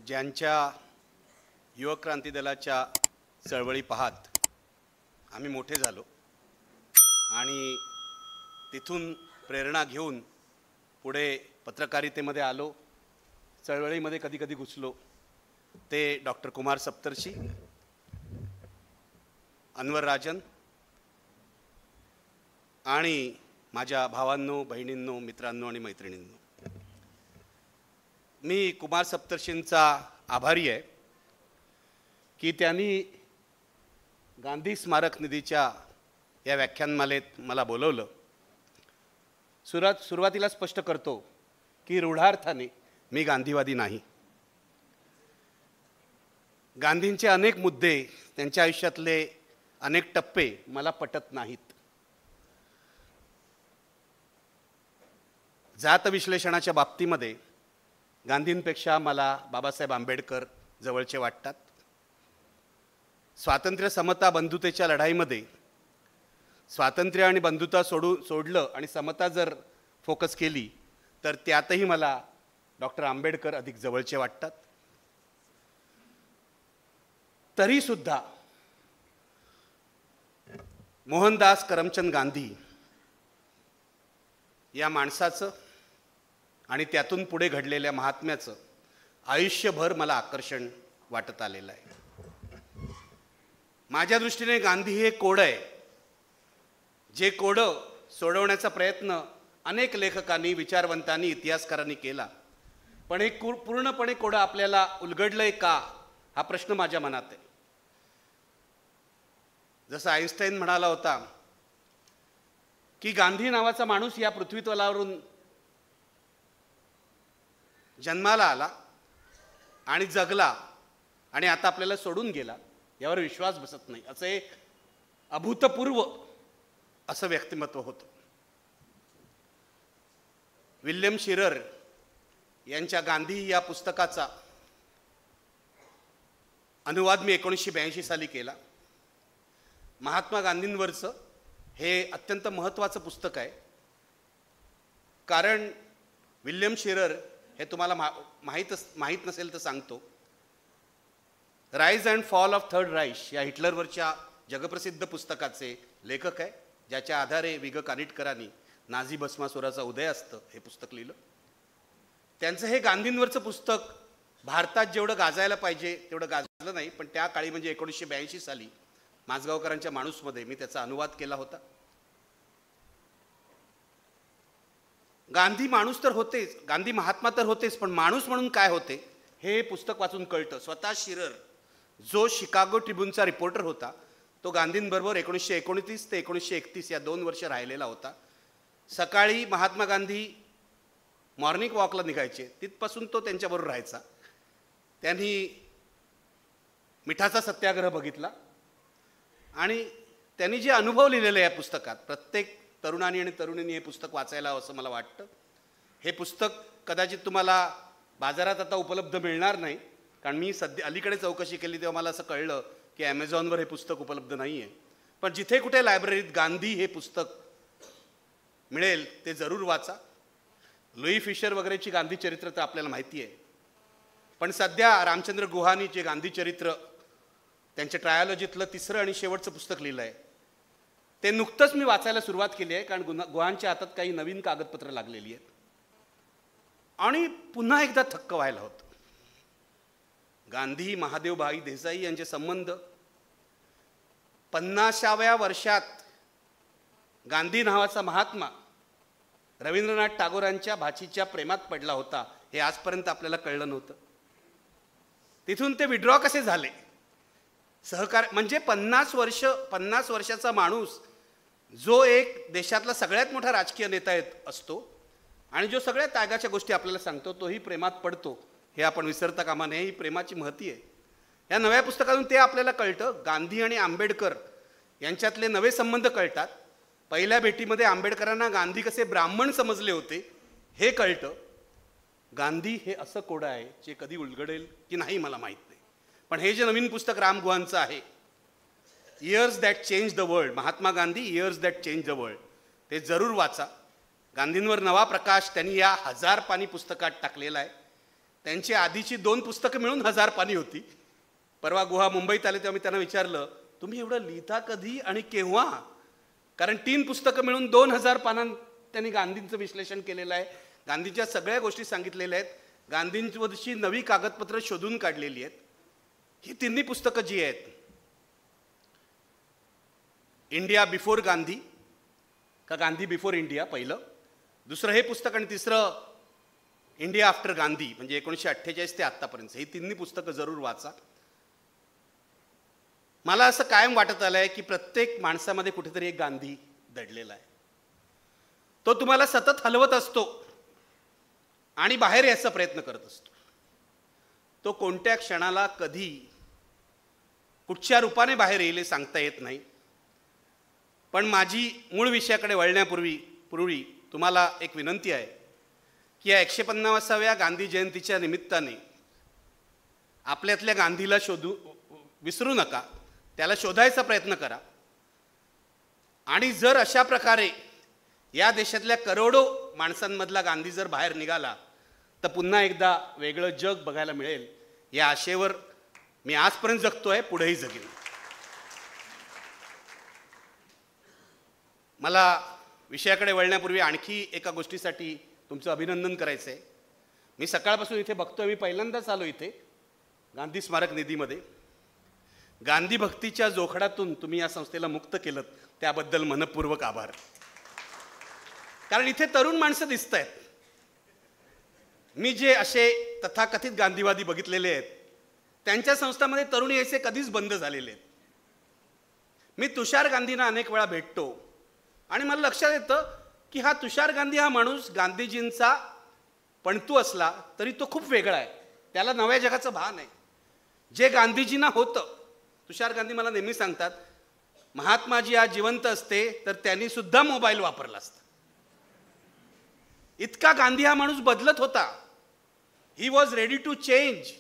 ज्यांच्या युवक क्रांती दलाच्या चळवळी पाहत आम्ही मोठे झालो आणि तिथून प्रेरणा घेऊन पुढे पत्रकारितेमध्ये आलो, चळवळीमध्ये कधी कधी घुसलो, ते डॉक्टर कुमार सप्तर्षी, अनवर राजन आणि माझ्या भावांनो, बहिणींनो, मित्रांनो आणि मैत्रिणींनो, मी कुमार सप्तर्षींचा आभारी आहे की त्यांनी गांधी स्मारक निधीच्या या व्याख्यानमालेत मला बोलवलं. सुरुवातीला स्पष्ट करतो की रूढार्थाने मी गांधीवादी नाही. गांधींचे अनेक मुद्दे, त्यांच्या आयुष्यातले अनेक टप्पे मला पटत नाहीत. जात विश्लेषणाच्या बाबतीमध्ये गांधींपेक्षा मला बाबासाहेब आंबेडकर जवळचे वाटतात. स्वातंत्र्य, समता, बंधुतेच्या लढाईमध्ये स्वातंत्र्य आणि बंधुता सोडलं आणि समता जर फोकस केली तर त्यातही मला डॉक्टर आंबेडकर अधिक जवळचे वाटतात. तरीसुद्धा मोहनदास करमचंद गांधी या माणसाचं आणि त्यातून पुढे घडलेल्या महात्म्याचं आयुष्यभर मला आकर्षण वाटत आलेलं आहे. माझ्या दृष्टीने गांधी हे कोडं आहे, जे कोडं सोडवण्याचा प्रयत्न अनेक लेखकांनी, विचारवंतांनी, इतिहासकारांनी केला, पण हे पूर्णपणे कोडं आपल्याला उलगडलंय का हा प्रश्न माझ्या मनात आहे. जसं आईन्स्टाईन म्हणाला होता की गांधी नावाचा माणूस या पृथ्वीतलावरून जन्माला आला आणि जगला आणि आता आपल्याला सोडून गेला, यावर विश्वास बसत नाही, असं एक अभूतपूर्व असं व्यक्तिमत्व होतं. विल्यम शिरर यांच्या गांधी या पुस्तकाचा अनुवाद मी 1982 साली केला. महात्मा गांधींवरचं हे अत्यंत महत्त्वाचं पुस्तक आहे, कारण विल्यम शिरर हे तुम्हाला माहीत नसेल तर सांगतो, rise and fall of third Reich या हिटलरवरच्या जगप्रसिद्ध पुस्तकाचे लेखक आहे, ज्याच्या आधारे विग कानिटकरांनी नाझी भस्मासुराचा उदय असतं हे पुस्तक लिहिलं. त्यांचं हे गांधींवरचं पुस्तक भारतात जेवढं गाजायला पाहिजे तेवढं गाजलं नाही, पण त्या काळी म्हणजे 1982 साली माझगावकरांच्या माणूसमध्ये मी त्याचा अनुवाद केला होता. गांधी माणूस तर होतेच, गांधी महात्मा तर होतेच, पण माणूस म्हणून काय होते हे पुस्तक वाचून कळतं. स्वतः शिरर, जो शिकागो ट्रिब्यूनचा रिपोर्टर होता, तो गांधींबरोबर 1929 ते 1931 या 2 वर्ष राहिलेला होता. सकाळी महात्मा गांधी मॉर्निंग वॉकला निघायचे, तिथपासून तो त्यांच्याबरोबर राहायचा. त्यांनी मिठाचा सत्याग्रह बघितला आणि त्यांनी जे अनुभव लिहिलेले या पुस्तकात, प्रत्येक तरुणांनी आणि तरुणींनी हे पुस्तक वाचायला हवं असं मला वाटतं. हे पुस्तक कदाचित तुम्हाला बाजारात आता उपलब्ध मिळणार नाही, कारण मी अलीकडे चौकशी केली तेव्हा मला असं कळलं की ॲमेझॉनवर हे पुस्तक उपलब्ध नाही आहे. पण जिथे कुठे लायब्ररीत गांधी हे पुस्तक मिळेल ते जरूर वाचा. लुई फिशर वगैरेची गांधी चरित्र तर आपल्याला माहिती आहे, पण सध्या रामचंद्र गुहानी जे गांधी चरित्र त्यांच्या ट्रायोलॉजीतलं 3रं आणि शेवटचं पुस्तक लिहिलं आहे, ते नुकतंच मी वाचायला सुरुवात केली आहे, कारण गुहांच्या हातात काही नवीन कागदपत्र लागलेली आहेत आणि पुन्हा एकदा थक्क व्हायला होतं. गांधी, महादेवभाई देसाई यांचे संबंध 50व्या वर्षात गांधी नावाचा महात्मा रवींद्रनाथ टागोरांच्या भाचीच्या प्रेमात पडला होता हे आजपर्यंत आपल्याला कळलं नव्हतं. तिथून ते विड्रॉ कसे झाले, सहकार म्हणजे 50 वर्षाचा माणूस जो एक देशातला सगळ्यात मोठा राजकीय नेता असतो आणि जो सगळ्या त्यागाच्या गोष्टी आपल्याला सांगतो, तोही प्रेमात पडतो, हे आपण विसरता कामा नये. ही प्रेमाची महती आहे. या नव्या पुस्तकातून ते आपल्याला कळतं. गांधी आणि आंबेडकर यांच्यातले नवे संबंध कळतात. पहिल्या भेटीमध्ये आंबेडकरांना गांधी कसे ब्राह्मण समजले होते हे कळतं. गांधी हे असं कोडं आहे जे कधी उलगडेल की नाही मला माहीत नाही, पण हे जे नवीन पुस्तक राम गुहांचं आहे, years that change the world, Mahatma Gandhi years that change the world, ते जरूर वाचा. गांधींवर नवा प्रकाश त्यांनी या 1000 पानी पुस्तकात टाकलेला आहे. त्यांची आधीची 2 पुस्तकं मिळून 1000 पानी होती. परवा गुहा मुंबईत आले तेव्हा मी त्यांना विचारलं, तुम्ही एवढं लिहिता कधी आणि केव्हा? कारण 3 पुस्तकं मिळून 2000 पानांत त्यांनी गांधींचं विश्लेषण केलेलं आहे, गांधींच्या सगळ्या गोष्टी सांगितलेल्या आहेत, गांधींवरची नवी कागदपत्र शोधून काढलेली आहेत. ही 3 पुस्तकं जी आहेत, इंडिया बिफोर गांधी का गांधी बिफोर इंडिया पहिलं, दुसरं हे पुस्तक, आणि तिसरं इंडिया आफ्टर गांधी, म्हणजे 1948 ते आत्तापर्यंत. ही 3 पुस्तकं जरूर वाचा. मला असं कायम वाटत आलं आहे की प्रत्येक माणसामध्ये कुठेतरी एक गांधी दडलेला आहे. तो तुम्हाला सतत हलवत असतो आणि बाहेर यायचा प्रयत्न करत असतो. तो कोणत्या क्षणाला कधी कुठच्या रूपाने बाहेर येईल सांगता येत नाही. पण माझी मूळ विषयाकडे वळण्यापूर्वी तुम्हाला एक विनंती आहे की या 150व्या गांधी जयंतीच्या निमित्ताने आपल्यातल्या गांधीला विसरू नका, त्याला शोधायचा प्रयत्न करा. आणि जर अशा प्रकारे या देशातल्या करोडो माणसांमधला गांधी जर बाहेर निघाला तर पुन्हा एकदा वेगळं जग बघायला मिळेल, या आशेवर मी आजपर्यंत जगतोय, पुढेही जगेन. मला विषयाकडे वळण्यापूर्वी आणखी एका गोष्टीसाठी तुमचं अभिनंदन करायचं आहे. मी सकाळपासून इथे बघतोय, मी पहिल्यांदाच आलो इथे गांधी स्मारक निधीमध्ये. गांधी भक्तीच्या जोखडातून तुम्ही या संस्थेला मुक्त केलं, त्याबद्दल मनपूर्वक आभार. कारण इथे तरुण माणसं दिसत आहेत. मी जे असे तथाकथित गांधीवादी बघितलेले आहेत त्यांच्या संस्थांमध्ये तरुण यायचे कधीच बंद झालेले आहेत. मी तुषार गांधींना अनेक वेळा भेटतो आणि मला लक्षात येतं की हा तुषार गांधी हा माणूस गांधीजींचा पणतू असला तरी तो खूप वेगळा आहे. त्याला नव्या जगाचं भान आहे. जे गांधीजींना होतं, तुषार गांधी मला नेहमी सांगतात, महात्माजी आज जिवंत असते तर त्यांनी सुद्धा मोबाईल वापरला असता. इतका गांधी हा माणूस बदलत होता. He was ready to change.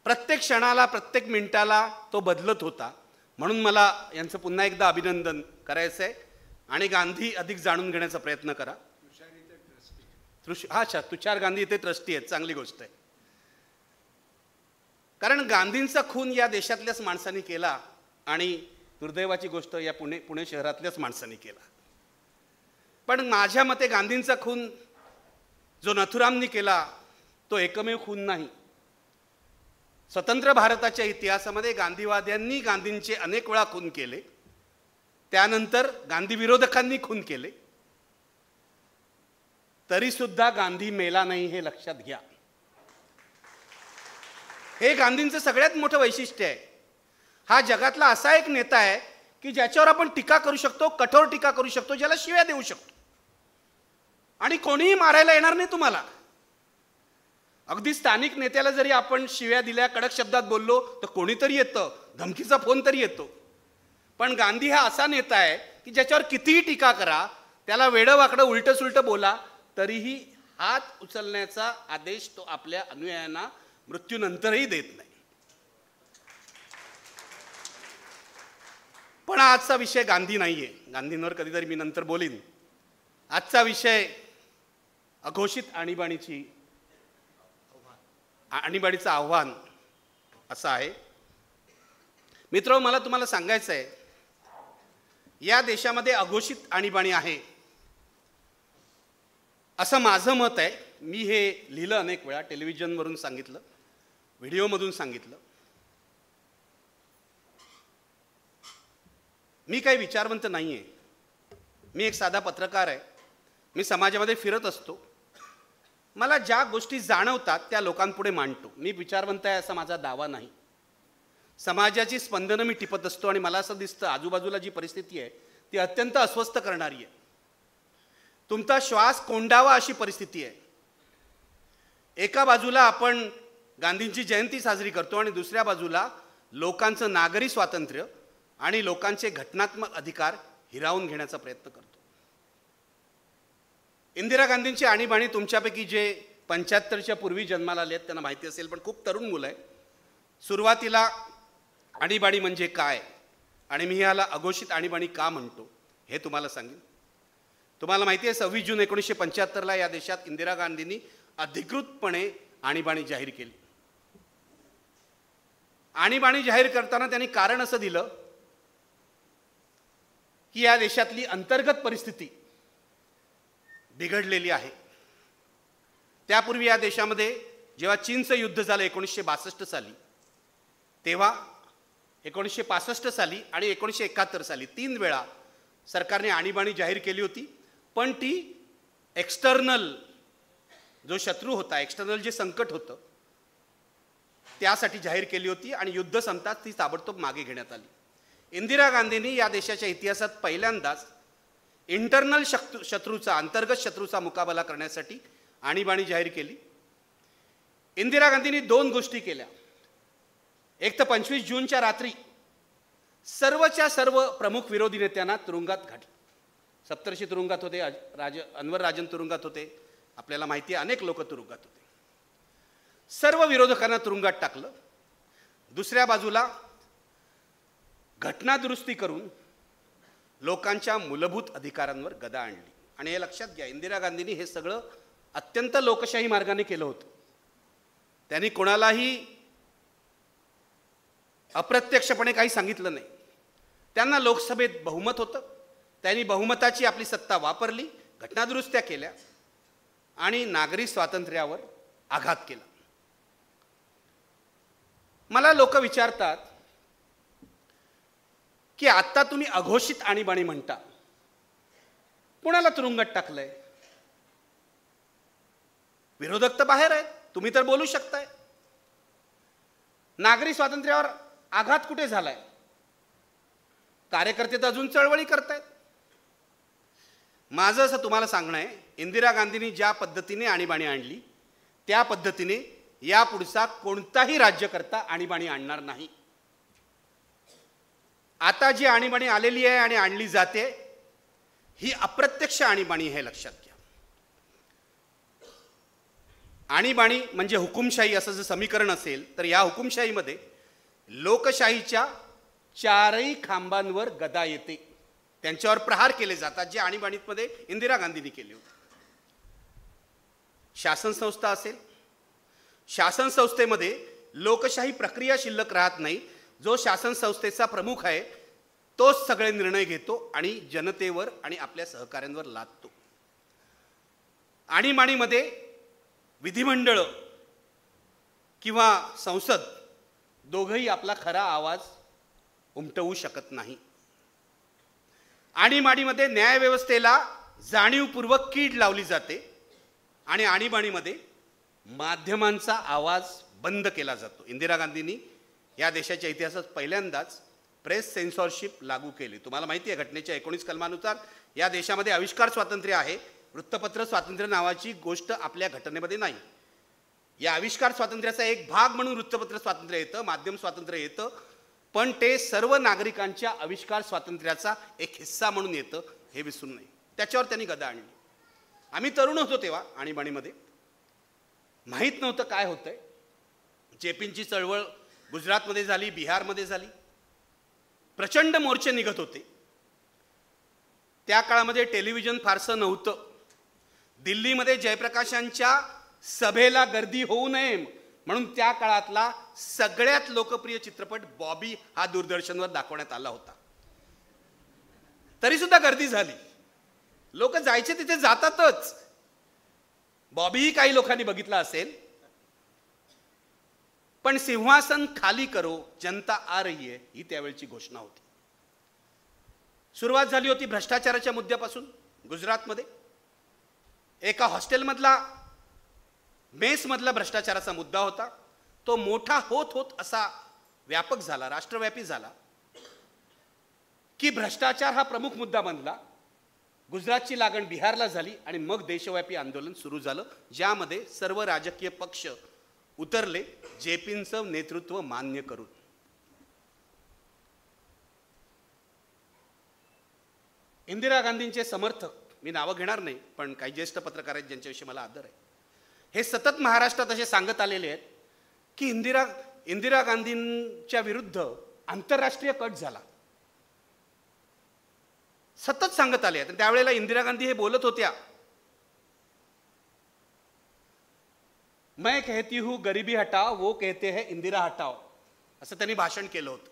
प्रत्येक क्षणाला, प्रत्येक मिनिटाला तो बदलत होता. म्हणून मला यांचं पुन्हा एकदा अभिनंदन करायचं आहे आणि गांधी अधिक जाणून घेण्याचा प्रयत्न करा. अच्छा, तुषार गांधी इथे ट्रस्टी आहेत, चांगली गोष्ट आहे. कारण गांधींचा खून या देशातल्याच माणसांनी केला आणि दुर्दैवाची गोष्ट या पुणे शहरातल्याच माणसांनी केला. पण माझ्या मते गांधींचा खून जो नथुरामनी केला तो एकमेव खून नाही. स्वतंत्र भारताच्या इतिहासामध्ये गांधीवाद्यांनी गांधींचे अनेक वेळा खून केले, त्यानंतर गांधी विरोधकांनी खून केले, तरी सुद्धा गांधी मेला नाही हे लक्षात घ्या. हे गांधींचं सगळ्यात मोठं वैशिष्ट्य आहे. हा जगातला असा एक नेता आहे की ज्याच्यावर आपण टीका करू शकतो, कठोर टीका करू शकतो, ज्याला शिव्या देऊ शकतो आणि कोणीही मारायला येणार नाही तुम्हाला. अगदी स्थानिक नेत्याला जरी आपण शिव्या दिल्या, कडक शब्दात बोललो तर कोणीतरी येतं, धमकीचा फोन तरी येतो. पण गांधी हा असा नेता आहे की ज्याच्यावर कितीही टीका करा, त्याला वेडं वाकडं उलटं सुलटं बोला, तरीही हात उचलण्याचा आदेश तो आपल्या अनुयायांना मृत्यूनंतरही देत नाही. पण आजचा विषय गांधी नाहीये. गांधींवर कधीतरी मी नंतर बोलीन. आजचा विषय अघोषित आणीबाणीचं आव्हान असं आहे. मित्र, मला तुम्हाला सांगायचं आहे, या देशामध्ये अघोषित आणीबाणी आहे असं माझं मत आहे. मी हे लिहिलं अनेक वेळा, टेलिव्हिजनवरून सांगितलं, व्हिडिओमधून सांगितलं. मी काही विचारवंत नाही आहे. मी एक साधा पत्रकार आहे. मी समाजामध्ये फिरत असतो. मला ज्या गोष्टी जाणवतात त्या लोकांपुढे मांडतो. मी विचारवंत आहे असा माझा दावा नाही. समाजाची स्पंदनं मी टिपत असतो आणि मला असं दिसतं आजूबाजूला जी परिस्थिती आहे ती अत्यंत अस्वस्थ करणारी आहे. तुमचा श्वास कोंडावा अशी परिस्थिती आहे. एका बाजूला आपण गांधींची जयंती साजरी करतो आणि दुसऱ्या बाजूला लोकांचं नागरी स्वातंत्र्य आणि लोकांचे घटनात्मक अधिकार हिरावून घेण्याचा प्रयत्न करतो. इंदिरा गांधींची आणीबाणी तुमच्यापैकी जे 75च्या पूर्वी जन्माला आले आहेत त्यांना माहिती असेल, पण खूप तरुण मुलं आहे. सुरुवातीला आणीबाणी म्हणजे काय आणि मी ह्याला अघोषित आणीबाणी का म्हणतो हे तुम्हाला सांगेन. तुम्हाला माहिती आहे 26 जून 1975ला या देशात इंदिरा गांधींनी अधिकृतपणे आणीबाणी जाहीर केली. आणीबाणी जाहीर करताना त्यांनी कारण असं दिलं की या देशातली अंतर्गत परिस्थिती बिघडलेली आहे. त्यापूर्वी या देशामध्ये जेव्हा चीनचं युद्ध झालं 1962 साली, तेव्हा 1965 साली आणि 1971 साली 3 वेळा सरकारने आणीबाणी जाहीर केली होती. पण ती एक्सटर्नल जो शत्रू होता, एक्सटर्नल जे संकट होतं त्यासाठी जाहीर केली होती आणि युद्ध संपताच ती ताबडतोब मागे घेण्यात आली. इंदिरा गांधींनी या देशाच्या इतिहासात पहिल्यांदाच इंटरनल शत्रूचा, अंतर्गत शत्रूचा मुकाबला करण्यासाठी आणीबाणी जाहीर केली. इंदिरा गांधींनी 2 गोष्टी केल्या. एक तर 25 जूनच्या रात्री सर्वच्या सर्व प्रमुख विरोधी नेत्यांना तुरुंगात घातलं. सप्तर्षी तुरुंगात होते, अनवर राजन तुरुंगात होते, आपल्याला माहिती आहे अनेक लोक तुरुंगात होते. सर्व विरोधकांना तुरुंगात टाकलं. दुसऱ्या बाजूला घटना दुरुस्ती करून लोकांच्या मूलभूत अधिकारांवर गदा आणली. आणि हे लक्षात घ्या, इंदिरा गांधींनी हे सगळं अत्यंत लोकशाही मार्गाने केलं होतं. त्यांनी कोणालाही अप्रत्यक्षपणे काही सांगितलं नाही. त्यांना लोकसभेत बहुमत होतं, त्यांनी बहुमताची आपली सत्ता वापरली, घटनादुरुस्त्या केल्या आणि नागरी स्वातंत्र्यावर आघात केला. मला लोक विचारतात की आता तुम्ही अघोषित आणीबाणी म्हणता, कुणाला तुरुंगात टाकलंय? विरोधक तर बाहेर आहेत, तुम्ही तर बोलू शकताय. नागरी स्वातंत्र्यावर आघात कुठे झालाय? कार्यकर्ते तर अजून चळवळी करतायत. माझं असं तुम्हाला सांगणं आहे, इंदिरा गांधींनी ज्या पद्धतीने आणीबाणी आणली त्या पद्धतीने यापुढचा कोणताही राज्यकर्ता आणीबाणी आणणार नाही. आता जी आणीबाणी आलेली आहे आणि आणली जाते ही अप्रत्यक्ष आणीबाणी, हे लक्षात घ्या. आणीबाणी म्हणजे हुकुमशाही असं जर समीकरण असेल तर या हुकुमशाहीमध्ये लोकशाहीच्या 4ही खांबांवर गदा येते, त्यांच्यावर प्रहार केले जातात, जे आणीबाणीमध्ये इंदिरा गांधींनी केले होते. शासन संस्था असेल, शासन संस्थेमध्ये लोकशाही प्रक्रिया शिल्लक राहत नाही. जो शासन संस्थेचा प्रमुख आहे तोच सगळे निर्णय घेतो आणि जनतेवर आणि आपल्या सहकाऱ्यांवर लादतो. आणीबाणीमध्ये विधिमंडळ किंवा संसद दोघंही आपला खरा आवाज उमटवू शकत नाही. आणीबाणीमध्ये न्यायव्यवस्थेला जाणीवपूर्वक कीड लावली जाते आणि आणीबाणीमध्ये माध्यमांचा आवाज बंद केला जातो. इंदिरा गांधींनी या देशाच्या इतिहासात पहिल्यांदाच प्रेस सेन्सॉरशिप लागू केली. तुम्हाला माहिती आहे घटनेच्या 19 कलमानुसार या देशामध्ये आविष्कार स्वातंत्र्य आहे, वृत्तपत्र स्वातंत्र्य नावाची गोष्ट आपल्या घटनेमध्ये नाही. या आविष्कार स्वातंत्र्याचा एक भाग म्हणून वृत्तपत्र स्वातंत्र्य येतं, माध्यम स्वातंत्र्य येतं, पण ते सर्व नागरिकांच्या आविष्कार स्वातंत्र्याचा एक हिस्सा म्हणून येतं, हे विसरू नये. त्याच्यावर त्यांनी गदा आणली. आम्ही तरुण होतो तेव्हा आणीबाणीमध्ये, माहीत नव्हतं काय होतंय. जेपींची चळवळ गुजरातमध्ये झाली, बिहारमध्ये झाली, प्रचंड मोर्चे निघत होते. त्या काळामध्ये टेलिव्हिजन फारसं नव्हतं. दिल्लीमध्ये जयप्रकाशांच्या सभेला गर्दी होऊ नये म्हणून त्या काळातला सगळ्यात लोकप्रिय चित्रपट बॉबी हा दूरदर्शनवर दाखवण्यात आला होता. तरी सुद्धा गर्दी झाली. लोक जायचे तिथे जातातच. बॉबीही काही लोकांनी बघितला असेल. पण सिंहासन खाली करो, जनता आ रही है, ही त्यावेळची घोषणा होती. सुरुवात झाली होती भ्रष्टाचाराच्या मुद्द्यापासून. गुजरातमध्ये एका हॉस्टेलमधला, मेसमधला भ्रष्टाचाराचा मुद्दा होता. तो मोठा होत होत असा व्यापक झाला, राष्ट्रव्यापी झाला की भ्रष्टाचार हा प्रमुख मुद्दा बनला. गुजरातची लागण बिहारला झाली आणि मग देशव्यापी आंदोलन सुरू झालं, ज्यामध्ये सर्व राजकीय पक्ष उतरले जेपींचं नेतृत्व मान्य करून. इंदिरा गांधींचे समर्थक, मी नावं घेणार नाही, पण काही ज्येष्ठ पत्रकार आहेत ज्यांच्याविषयी मला आदर आहे, हे सतत महाराष्ट्रात असे सांगत आलेले आहेत की इंदिरा गांधींच्या विरुद्ध आंतरराष्ट्रीय कट झाला. सतत सांगत आले आहेत. त्यावेळेला इंदिरा गांधी हे बोलत होत्या मैं कहती हूं गरीबी हटाओ, वो कहते हैं इंदिरा हटाओ, असं त्यांनी भाषण केलं होतं.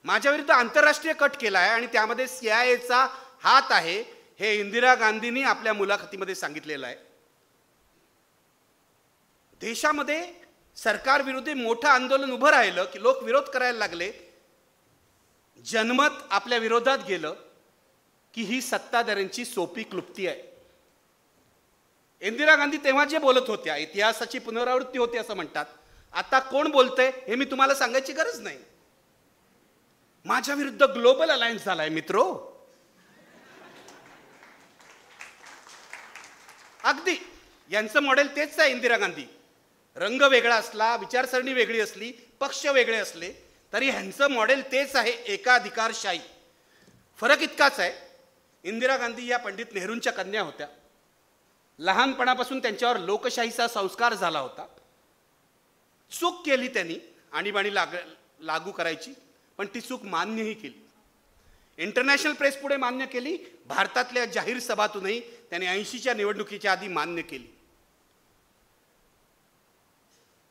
माझ्या विरुद्ध आंतरराष्ट्रीय कट केला आहे आणि त्यामध्ये CIAचा हात आहे हे इंदिरा गांधींनी आपल्या मुलाखतीमध्ये सांगितलेलं आहे. देशामध्ये सरकार विरोधी मोठं आंदोलन उभं राहिलं की लोक विरोध करायला लागले. जनमत आपल्या विरोधात गेलं की ही सत्ताधाऱ्यांची सोपी क्लुप्ती आहे. इंदिरा गांधी तेव्हा जे बोलत होत्या इतिहासाची पुनरावृत्ती होते असं म्हणतात. आता कोण बोलतंय हे मी तुम्हाला सांगायची गरज नाही. माझ्या विरुद्ध ग्लोबल अलायन्स झालाय मित्रो. अगदी यांचं मॉडेल तेच आहे. इंदिरा गांधी रंग वेगळा असला, विचारसरणी वेगळी असली, पक्ष वेगळे असले तरी ह्यांचं मॉडेल तेच आहे, एकाधिकारशाही. फरक इतकाच आहे, इंदिरा गांधी या पंडित नेहरूंच्या कन्या होत्या. लहानपणापासून त्यांच्यावर लोकशाहीचा संस्कार झाला होता. चूक केली त्यांनी आणीबाणी लागू करायची, पण ती चूक मान्यही केली. इंटरनॅशनल प्रेस पुढे मान्य केली. भारतातल्या जाहीर सभातूनही त्यांनी 80च्या निवडणुकीच्या आधी मान्य केली.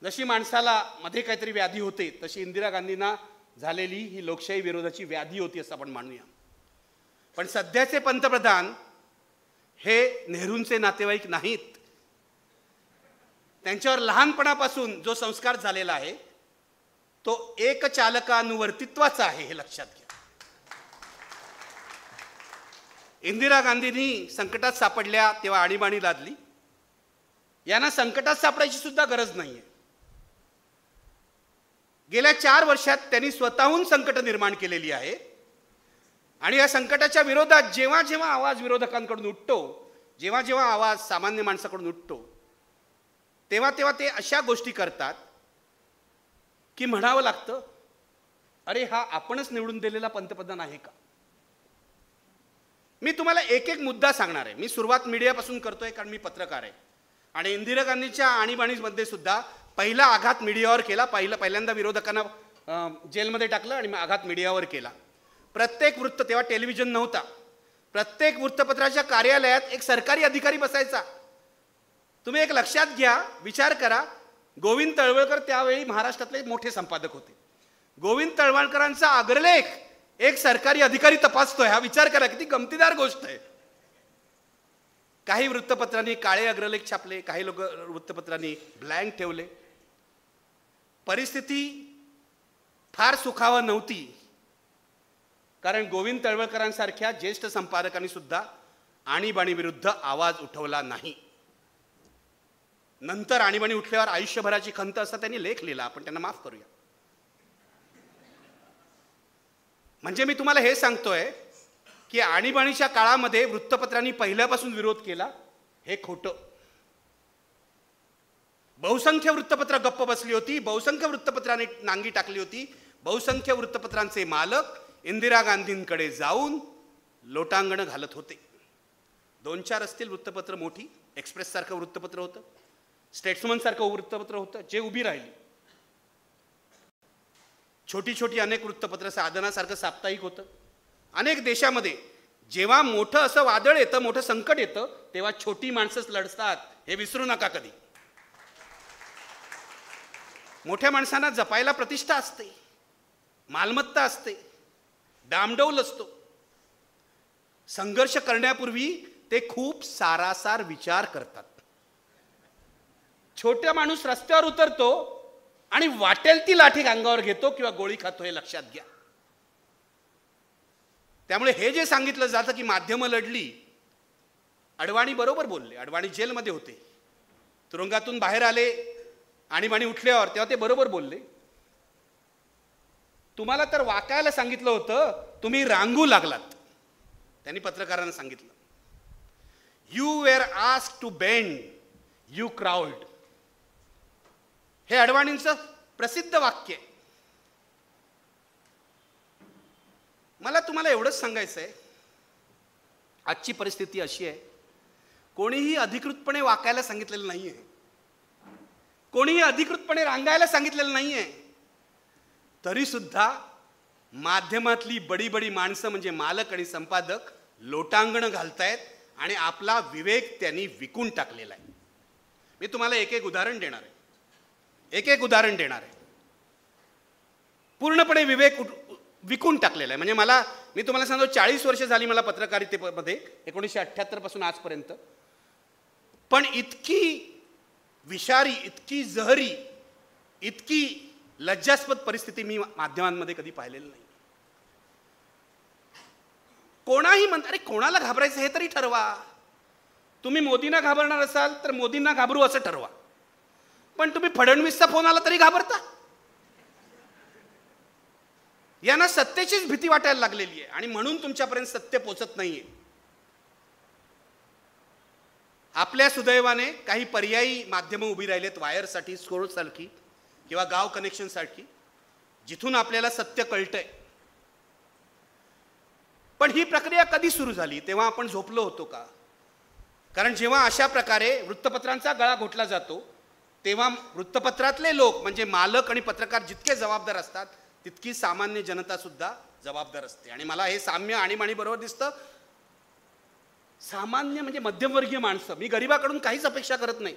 जशी माणसाला मध्ये काहीतरी व्याधी होते तशी इंदिरा गांधींना झालेली ही लोकशाही विरोधाची व्याधी होती असं आपण मानूया. पण सध्याचे पंतप्रधान हे नेहरूंचे नातेवाईक नाहीत. त्यांच्यावर लहानपणापासून जो संस्कार झालेला आहे तो एकचालकानुवर्तित्वाचा आहे, हे लक्षात घ्या. इंदिरा गांधींनी संकटात सापडल्या तेव्हा आणीबाणी लादली. यांना संकटात सापडायची सुद्धा गरज नाहीये. गेल्या 4 वर्षात त्यांनी स्वतःहून संकट निर्माण केलेली आहे आणि या संकटाच्या विरोधात जेव्हा जेव्हा आवाज विरोधकांकडून उठतो, जेव्हा जेव्हा आवाज सामान्य माणसाकडून उठतो, तेव्हा तेव्हा ते अशा गोष्टी करतात की म्हणावं लागतं, अरे हा आपणच निवडून दिलेला पंतप्रधान आहे का? मी तुम्हाला एक एक मुद्दा सांगणार आहे. मी सुरुवात मीडियापासून करतोय कारण मी पत्रकार आहे आणि इंदिरा गांधींच्या आणीबाणीमध्ये सुद्धा पहिला आघात मीडियावर केला. पहिल्यांदा विरोधकांना जेलमध्ये टाकलं आणि मग आघात मीडियावर केला. प्रत्येक वृत्त, तेव्हा टेलिव्हिजन नव्हता, प्रत्येक वृत्तपत्राच्या कार्यालयात एक सरकारी अधिकारी बसायचा. तुम्ही एक लक्षात घ्या, विचार करा. गोविंद तळवळकर त्यावेळी महाराष्ट्रातले मोठे संपादक होते. गोविंद तळवळकरांचा अग्रलेख एक सरकारी अधिकारी तपासतोय. हा विचार करा, किती गमतीदार गोष्ट आहे. काही वृत्तपत्रांनी काळे अग्रलेख छापले, काही लोक वृत्तपत्रांनी ब्लँक ठेवले. परिस्थिती फार सुखावह नव्हती, कारण गोविंद तळवळकरांसारख्या ज्येष्ठ संपादकांनी सुद्धा आणीबाणी विरुद्ध आवाज उठवला नाही. नंतर आणीबाणी उठल्यावर आयुष्यभराची खंत असा त्यांनी लेख लिहिला. आपण त्यांना माफ करूया. म्हणजे मी तुम्हाला हे सांगतोय की आणीबाणीच्या काळामध्ये वृत्तपत्रांनी पहिल्यापासून विरोध केला हे खोटं. बहुसंख्य वृत्तपत्र गप्प बसली होती, बहुसंख्य वृत्तपत्रांनी नांगी टाकली होती. बहुसंख्य वृत्तपत्रांचे मालक इंदिरा गांधींकडे जाऊन लोटांगण घालत होते. 2-4 असतील वृत्तपत्र मोठी. एक्सप्रेस सारखं वृत्तपत्र होतं, स्टेट्समन सारखं वृत्तपत्र होतं जे उभी राहिली. छोटी छोटी अनेक वृत्तपत्र, साधनासारखं साप्ताहिक होतं. अनेक देशामध्ये जेव्हा मोठं असं वादळ येतं, मोठं संकट येतं, तेव्हा छोटी माणसंच लढतात, हे विसरू नका कधी. मोठ्या माणसांना जपायला प्रतिष्ठा असते, मालमत्ता असते, डामडौल असतो. संघर्ष करण्यापूर्वी ते खूप सारासार विचार करतात. छोटा माणूस रस्त्यावर उतरतो आणि वाटेल ती लाठी अंगावर घेतो किंवा गोळी खातो, हे लक्षात घ्या. त्यामुळे हे जे सांगितलं जातं की माध्यमं लढली, अडवाणी बरोबर बोलले. अडवाणी जेलमध्ये होते, तुरुंगातून बाहेर आले, आणीबाणी उठल्यावर, तेव्हा ते बरोबर बोलले. तुम्हाला तर वाकायला सांगितलं होतं, तुम्ही रांगू लागलात. त्यांनी पत्रकारांना सांगितलं, you were asked to bend, you crawled. हे अडवाणींचं प्रसिद्ध वाक्य आहे. मला तुम्हाला एवढंच सांगायचं आहे, आजची परिस्थिती अशी आहे, कोणीही अधिकृतपणे वाकायला सांगितलेलं नाहीये, कोणीही अधिकृतपणे रांगायला सांगितलेलं नाहीये. तरी सुद्धा माध्यमातली बडी बडी माणसं म्हणजे मालक आणि संपादक लोटांगण घालतायत आणि आपला विवेक त्यांनी विकून टाकलेला आहे. मी तुम्हाला एक एक उदाहरण देणार आहे, एक एक उदाहरण देणार आहे. पूर्णपणे विवेक विकून टाकलेला आहे. म्हणजे मी तुम्हाला सांगतो 40 वर्ष झाली मला पत्रकारितेमध्ये, 1978 पासून आजपर्यंत. पण इतकी विषारी, इतकी जहरी, इतकी लज्जास्पद परिस्थिती मी माध्यमांमध्ये कधी पाहिलेली नाही. कोणाही अरे कोणाला घाबरायचं हे तरी ठरवा. तुम्ही मोदींना घाबरणार असाल तर मोदींना घाबरू असं ठरवा. पण तुम्ही फडणवीसचा फोन आला तरी घाबरता. यांना सत्तेचीच भीती वाटायला लागलेली आहे आणि म्हणून तुमच्यापर्यंत सत्य पोचत नाहीये. आपल्या सुदैवाने काही पर्यायी माध्यमं उभी राहिलेत, वायरसाठी, स्कोरसाठी किंवा गाव कनेक्शनसाठी, जिथून आपल्याला सत्य कळतंय. पण ही प्रक्रिया कधी सुरू झाली? तेव्हा आपण झोपलो होतो का? कारण जेव्हा अशा प्रकारे वृत्तपत्रांचा गळा घोटला जातो तेव्हा वृत्तपत्रातले लोक म्हणजे मालक आणि पत्रकार जितके जबाबदार असतात तितकी सामान्य जनता सुद्धा जबाबदार असते. आणि मला हे साम्य आणीबाणी बरोबर दिसतं. सामान्य म्हणजे मध्यमवर्गीय माणसं, मी गरिबाकडून काहीच अपेक्षा करत नाही,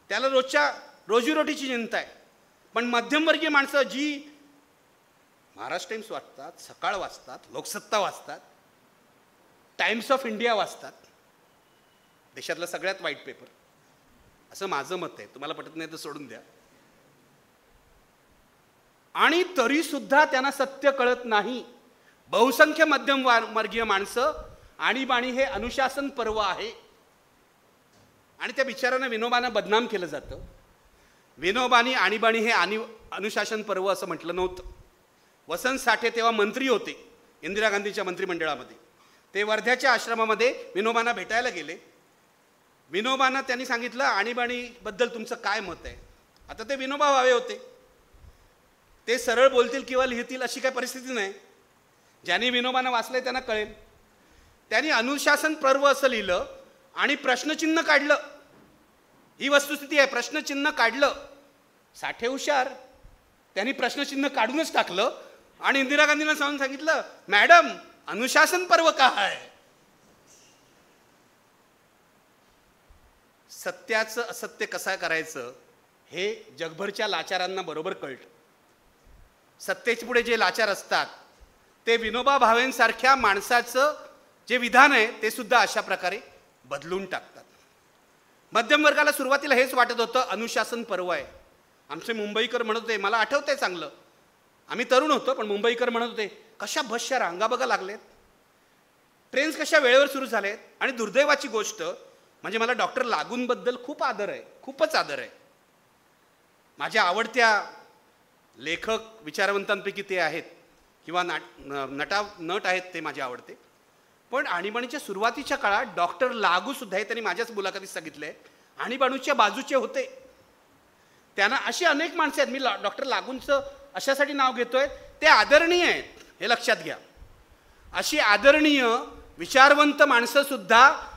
त्याला रोजच्या रोजीरोटीची चिंता आहे. पण मध्यमवर्गीय माणसं जी महाराष्ट्र टाइम्स वाचतात, सकाळ वाचतात, लोकसत्ता वाचतात, टाइम्स ऑफ इंडिया वाचतात, देशातला सगळ्यात वाईट पेपर असं माझं मत आहे. तुम्हाला पटत नाही तर सोडून द्या. आणि तरी सुद्धा त्यांना सत्य कळत नाही. बहुसंख्य मध्यम वर्गीय माणसं आणीबाणी हे अनुशासन पर्व आहे आणि त्या बिचारांना विनोबांना बदनाम केलं जातं. विनोबानी आणीबाणी हे अनुशासन पर्व असं म्हटलं नव्हतं. वसंत साठे तेव्हा मंत्री होते इंदिरा गांधीच्या मंत्रिमंडळामध्ये. ते वर्ध्याच्या आश्रमामध्ये विनोबांना भेटायला गेले. विनोबांना त्यांनी सांगितलं आणीबाणीबद्दल तुमचं काय मत आहे. आता ते विनोबा भावे होते, ते सरळ बोलतील किंवा लिहितील अशी काही परिस्थिती नाही. ज्यांनी विनोबांना वाचलंय त्यांना कळेल. त्यांनी अनुशासन पर्व असं लिहिलं आणि प्रश्नचिन्ह काढलं. ही वस्तुस्थिती आहे. प्रश्नचिन्ह काढलं. साठे हुशार, त्यांनी प्रश्नचिन्ह काढूनच टाकलं आणि इंदिरा गांधींना सांगितलं मॅडम अनुशासन पर्व का आहे. सत्याचं असत्य कसं करायचं हे जगभरच्या लाचारांना बरोबर कळतं. सत्तेच्या पुढे जे लाचार असतात ते विनोबा भावेंसारख्या माणसाचं जे विधान आहे ते सुद्धा अशा प्रकारे बदलून टाकतात. मध्यम वर्गाला सुरुवातीला हेच वाटत होतं अनुशासन पर्व आहे. आमचे मुंबईकर म्हणत होते, मला आठवतंय चांगलं, आम्ही तरुण होतो पण मुंबईकर म्हणत होते कशा बसच्या रांगा बघा लागलेत, ट्रेन्स कशा वेळेवर सुरू झालेत. आणि दुर्दैवाची गोष्ट म्हणजे मला डॉक्टर लागूंबद्दल खूप आदर आहे, खूपच आदर आहे. माझ्या आवडत्या लेखक विचारवंतांपैकी ते आहेत किंवा नट आहेत, ते माझे आवडते. पण आणीबाणीच्या सुरुवातीच्या काळात डॉक्टर लागू सुद्धा हे त्यांनी माझ्याच मुलाखतीत सांगितलंय आणीबाणीच्या बाजूचे होते. त्यांना अशी अनेक माणसं आहेत, मी डॉक्टर लागूंचं अशासाठी नाव घेतोय, ते आदरणीय आहेत हे लक्षात घ्या. अशी आदरणीय विचारवंत माणसं सुद्धा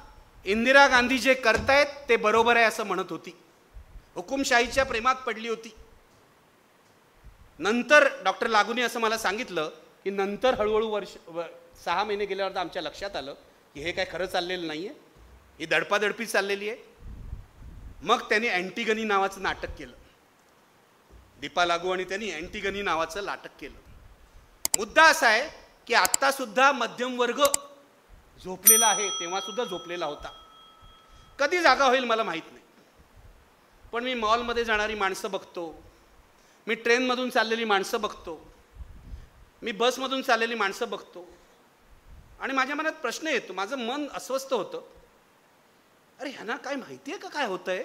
इंदिरा गांधी जे करतायत ते बरोबर आहे असं म्हणत होती. हुकुमशाहीच्या प्रेमात पडली होती. नंतर डॉक्टर लागूने असं मला सांगितलं की नंतर हळूहळू 6 महिने गेल्यावर आमच्या लक्षात आलं की हे काय खरं चाललेलं नाही आहे, ही दडपादडपी चाललेली आहे. मग त्यांनी अँटिगनी नावाचं नाटक केलं. दीपा लागू आणि त्यांनी अँटिगनी नावाचं नाटक केलं. मुद्दा असा आहे की आत्ता सुद्धा मध्यम वर्ग झोपलेला आहे, तेव्हा सुद्धा झोपलेला होता. कधी जागा होईल मला माहीत नाही. पण मी मॉलमध्ये जाणारी माणसं बघतो, मी ट्रेनमधून चाललेली माणसं बघतो, मी बसमधून चाललेली माणसं बघतो आणि माझ्या मनात प्रश्न येतो, माझं मन अस्वस्थ होतं. अरे ह्यांना काय माहिती आहे का काय होतंय?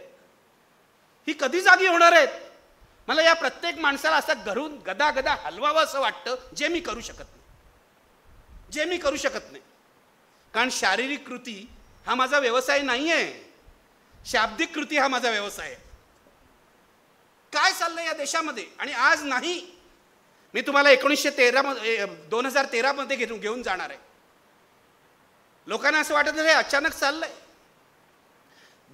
ही कधी जागी होणार आहेत? मला या प्रत्येक माणसाला असं घरून गदा गदा हलवावं असं वाटतं जे मी करू शकत नाही. कारण शारीरिक कृती हा माझा व्यवसाय नाही आहे, शाब्दिक कृती हा माझा व्यवसाय आहे. काय चाललंय या देशामध्ये? आणि आज नाही, मी तुम्हाला 2013 मध्ये घेऊन जाणार आहे. लोकांना असं वाटत हे अचानक चाललंय.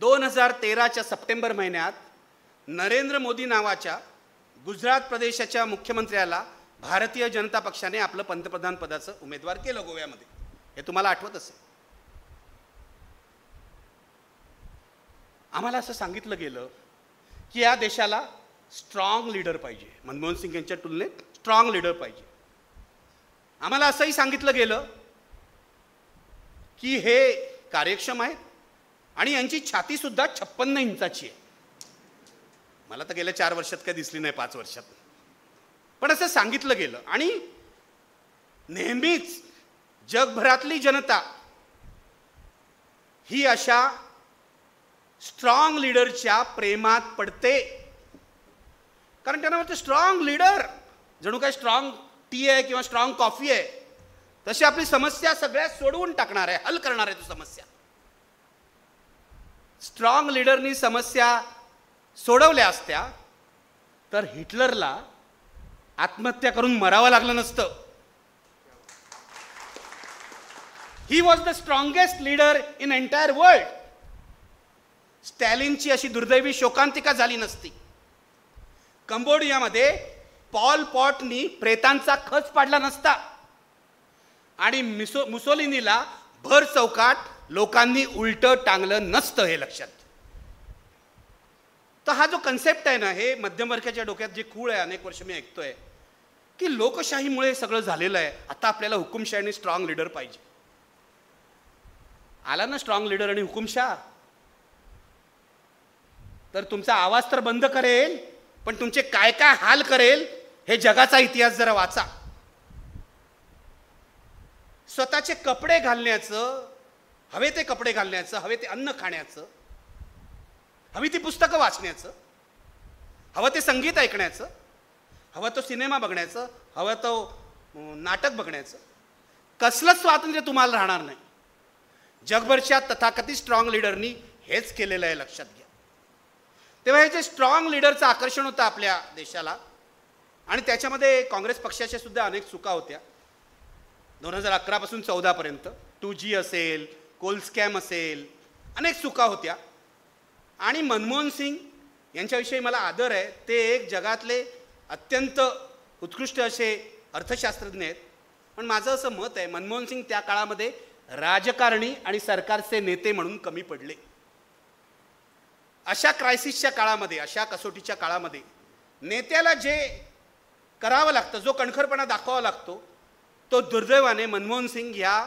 2013च्या सप्टेंबर महिन्यात नरेंद्र मोदी नावाच्या गुजरात प्रदेशाच्या मुख्यमंत्र्याला भारतीय जनता पक्षाने आपलं पंतप्रधान पदाचं उमेदवार केलं गोव्यामध्ये. हे तुम्हाला आठवत असेल. आम्हाला असं सांगितलं गेलं की या देशाला स्ट्रॉंग लीडर पाहिजे, मनमोहन सिंग यांच्या तुलनेत स्ट्रॉंग लीडर पाहिजे. आम्हाला असंही सांगितलं गेलं की हे कार्यक्षम आहेत आणि यांची छाती सुद्धा 56 इंचाची आहे. मला तर गेल्या 4 वर्षात काही दिसली नाही, 5 वर्षात, पण असं सांगितलं गेलं. आणि नेहमीच जगभरातली जनता ही अशा स्ट्रॉंग लीडरच्या प्रेमात पडते, कारण त्यांना वाटतं स्ट्रॉंग लीडर जणू काय स्ट्रॉंग टी आहे किंवा स्ट्रॉंग कॉफी आहे, तशी आपली समस्या सगळ्या सोडवून टाकणार आहे, हल करणार आहे तो समस्या. स्ट्रॉंग लीडरनी समस्या सोडवल्या असत्या तर हिटलरला आत्महत्या करून मरावं लागलं नसतं. He was the strongest leader in entire world. स्टॅलिनची अशी दुर्दैवी शोकांतिका झाली नसती. कंबोडियामध्ये पॉल पॉटनी प्रेतांचा खच पाडला नसता आणि मुसोलिनीला भर चौकाट लोकांनी उलट टांगलं नसतं, हे लक्षात. तर हा जो कन्सेप्ट आहे ना, हे मध्यमवर्गाच्या डोक्यात जे खूळ आहे, अनेक वर्ष मी ऐकतोय की लोकशाहीमुळे सगळं झालेलं आहे, आता आपल्याला हुकुमशाही आणि स्ट्रॉंग लीडर पाहिजे. आला ना स्ट्रॉंग लीडर आणि हुकुमशाह, तर तुमचा आवाज तर बंद करेल, पण तुमचे काय काय हाल करेल हे जगाचा इतिहास जरा वाचा. स्वतःचे कपडे घालण्याचं, हवे ते कपडे घालण्याचं, हवे ते अन्न खाण्याचं, हवी ती पुस्तकं वाचण्याचं, हवं ते संगीत ऐकण्याचं, हवं तो सिनेमा बघण्याचं, हवं तो नाटक बघण्याचं, कसलंच स्वातंत्र्य तुम्हाला राहणार नाही. जगभरच्या तथाकथित स्ट्रॉंग लीडरनी हेच केलेलं आहे, लक्षात घ्या. तेव्हा हे जे स्ट्रॉंग लीडरचं आकर्षण होतं आपल्या देशाला, आणि त्याच्यामध्ये काँग्रेस पक्षाच्या सुद्धा अनेक चुका होत्या. 2011 पासून 14 पर्यंत 2G असेल, कोल स्कॅम असेल, अनेक चुका होत्या. आणि मनमोहन सिंग यांच्याविषयी मला आदर आहे. ते एक जगातले अत्यंत उत्कृष्ट असे अर्थशास्त्रज्ञ आहेत. पण माझं असं मत आहे, मनमोहन सिंग त्या काळामध्ये राजकारणी आणि सरकारचे नेते म्हणून कमी पडले. अशा क्रायसिसच्या काळामध्ये, अशा कसोटीच्या काळामध्ये नेत्याला जे करावं लागतं, जो कणखरपणा दाखवावा लागतो, तो दुर्दैवाने मनमोहन सिंग या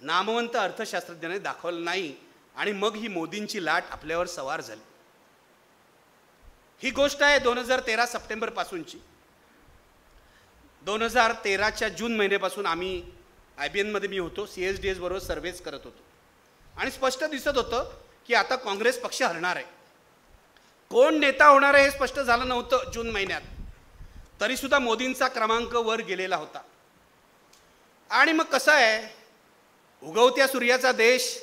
नामवंत अर्थशास्त्रज्ञाने दाखवलं नाही. आणि मग ही मोदींची लाट आपल्यावर सवार झाली. ही गोष्ट आहे 2013 सप्टेंबर पासूनची. 2013च्या जून महिन्यापासून आम्ही IBN मध्ये मी होतो, CSDS बरोबर सर्व्हेच करत होतो, आणि स्पष्ट दिसत होतं की आता काँग्रेस पक्ष हरणार आहे. कोण नेता होणार आहे हे स्पष्ट झालं नव्हतं जून महिन्यात, तरी सुद्धा मोदींचा क्रमांक वर गेलेला होता. आणि मग कसं आहे, उगवत्या सूर्याचा देश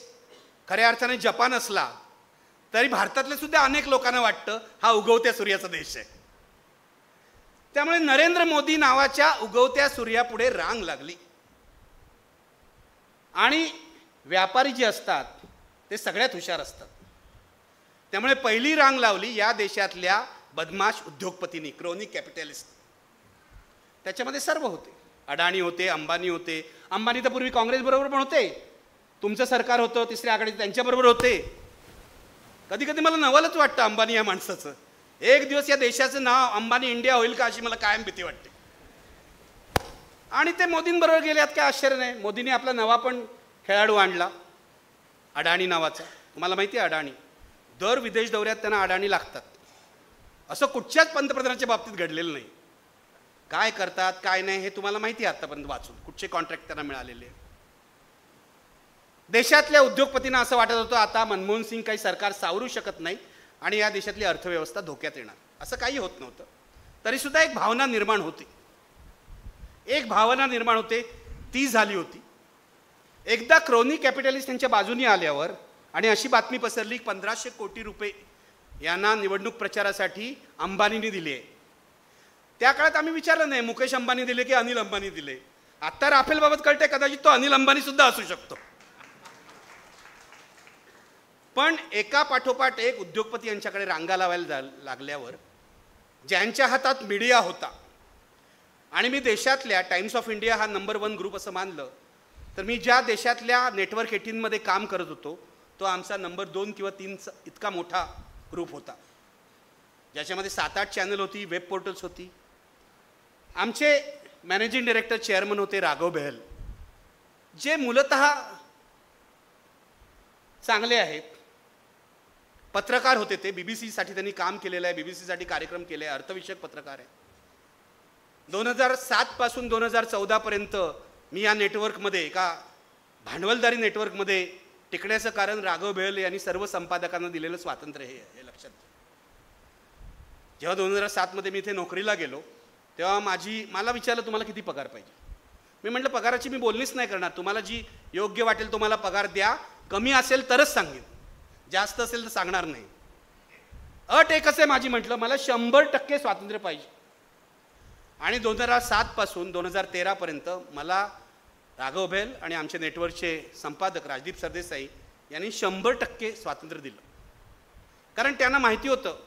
खऱ्या अर्थाने जपान असला तरी भारतातले सुद्धा अनेक लोकांना वाटतं हा उगवत्या सूर्याचा देश आहे. त्यामुळे नरेंद्र मोदी नावाच्या उगवत्या सूर्यापुढे रांग लागली. आणि व्यापारी जे असतात ते सगळ्यात हुशार असतात. त्यामुळे पहिली रांग लावली या देशातल्या बदमाश उद्योगपतींनी, क्रोनी कॅपिटलिस्ट. त्याच्यामध्ये सर्व होते, अडाणी होते, अंबानी होते. अंबानी तर पूर्वी काँग्रेस बरोबर पण होते, तुमचं सरकार होतं तिसऱ्या आघाडीत त्यांच्याबरोबर होते. कधी कधी मला नवलच वाटतं अंबानी या माणसाचं. एक दिवस या देशाचं नाव अंबानी इंडिया होईल का अशी मला कायम भीती वाटते. आणि ते मोदींबरोबर गेल्यात, काय आश्चर्य नाही. मोदींनी आपला नवा पण खेळाडू आणला, अडाणी नावाचा. तुम्हाला माहिती आहे, अडाणी दर विदेश दौऱ्यात त्यांना अडाणी लागतात. असं कुठच्याच पंतप्रधानाच्या बाबतीत घडलेलं नाही. काय करतात काय नाही हे तुम्हाला माहिती आहे आतापर्यंत वाचून, कुठचे कॉन्ट्रॅक्ट त्यांना मिळालेले. देशातल्या उद्योगपतींना असं वाटत होतं आता मनमोहन सिंग काही सरकार सावरू शकत नाही आणि या देशातली अर्थव्यवस्था धोक्यात येणार. असं काही होत नव्हतं. तरीसुद्धा एक भावना निर्माण होते, ती झाली होती. एकदा क्रोनी कॅपिटलिस्ट त्यांच्या बाजूने आल्यावर आणि अशी बातमी पसरली 1500 कोटी रुपये यांना निवडणूक प्रचारासाठी अंबानींनी दिले. त्या काळात आम्ही विचारलं नाही मुकेश अंबानी दिले की अनिल अंबानी दिले. आता राफेलबाबत कळते, कदाचित तो अनिल अंबानी सुद्धा असू शकतो. पण एका पाठोपाठ एक उद्योगपती यांच्याकडे रांगा लावायला लागल्यावर, ज्यांच्या हातात मीडिया होता, आणि मी देशातल्या टाइम्स ऑफ इंडिया हा नंबर 1 ग्रुप असं मानलं, तर मी ज्या देशातल्या नेटवर्क 18 मध्ये काम करत होतो तो आमचा नंबर 2 किंवा 3 इतका मोठा ग्रुप होता, ज्याच्यामध्ये 7-8 चॅनल होती, वेब पोर्टल्स होती. आमचे मॅनेजिंग डायरेक्टर चेअरमन होते राघव बेहल, जे मूलतः चांगले आहेत, पत्रकार होते. ते BBC साठी त्यांनी काम केलेलं आहे, BBC साठी कार्यक्रम केले आहे, अर्थविषयक पत्रकार आहे. 2007 पासून 2014 पर्यंत मी या नेटवर्कमध्ये, एका भांडवलदारी नेटवर्कमध्ये टिकण्याचं कारण राघव बेहल यांनी सर्व संपादकांना दिलेलं स्वातंत्र्य हे लक्षात. जेव्हा 2007 मध्ये मी इथे नोकरीला गेलो तेव्हा मला विचारलं तुम्हाला किती पगार पाहिजे. मी म्हटलं पगाराची मी बोलणीच नाही करणार, तुम्हाला जी योग्य वाटेल तुम्हाला पगार द्या, कमी असेल तरच सांगेन, जास्त असेल तर सांगणार नाही. अट एकच आहे माझी, म्हटलं मला 100% स्वातंत्र्य पाहिजे. आणि 2007 पासून 2013 पर्यंत मला राघव बेहल आणि आमचे नेटवर्कचे संपादक राजदीप सरदेसाई यांनी 100% स्वातंत्र्य दिलं. कारण त्यांना माहिती होतं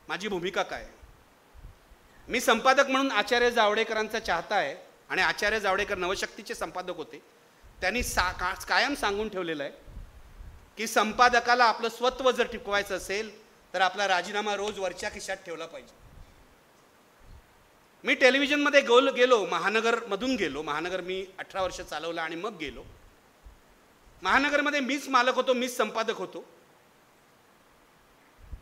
माझी भूमिका काय. मी संपादक म्हणून आचार्य जावडेकरांचा चाहता आहे आणि आचार्य जावडेकर नवशक्तीचे संपादक होते. त्यांनी कायम सांगून ठेवलेलं आहे की संपादकाला आपलं स्वत्व जर टिकवायचं असेल तर आपला राजीनामा रोज वरच्या खिशात ठेवला पाहिजे. मी टेलिव्हिजनमध्ये गेलो, महानगरमधून गेलो. महानगर मी 18 वर्ष चालवलं आणि मग गेलो. महानगरमध्ये मीच मालक होतो, मीच संपादक होतो,